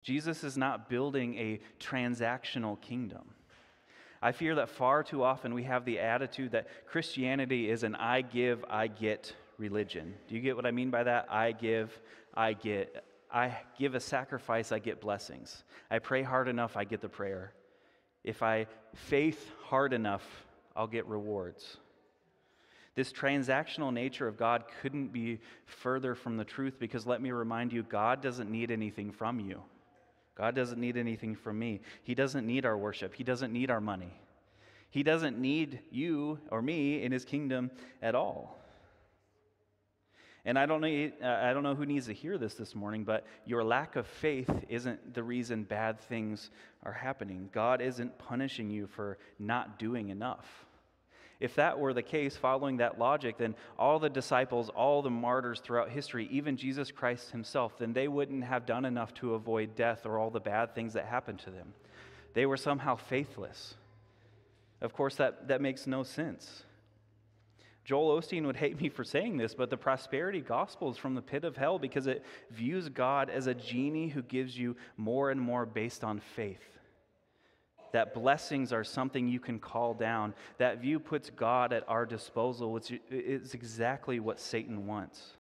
Jesus is not building a transactional kingdom. I fear that far too often we have the attitude that Christianity is an I give, I get religion. Do you get what I mean by that? I give, I get. I give a sacrifice, I get blessings. I pray hard enough, I get the prayer. If I faith hard enough, I'll get rewards. This transactional nature of God couldn't be further from the truth, because let me remind you, God doesn't need anything from you. God doesn't need anything from me. He doesn't need our worship. He doesn't need our money. He doesn't need you or me in His kingdom at all. And I don't know who needs to hear this morning, but your lack of faith isn't the reason bad things are happening. God isn't punishing you for not doing enough. If that were the case, following that logic, then all the disciples, all the martyrs throughout history, even Jesus Christ Himself, then they wouldn't have done enough to avoid death or all the bad things that happened to them. They were somehow faithless. Of course, that makes no sense. Joel Osteen would hate me for saying this, but the prosperity gospel is from the pit of hell because it views God as a genie who gives you more and more based on faith. That blessings are something you can call down. That view puts God at our disposal, which is exactly what Satan wants.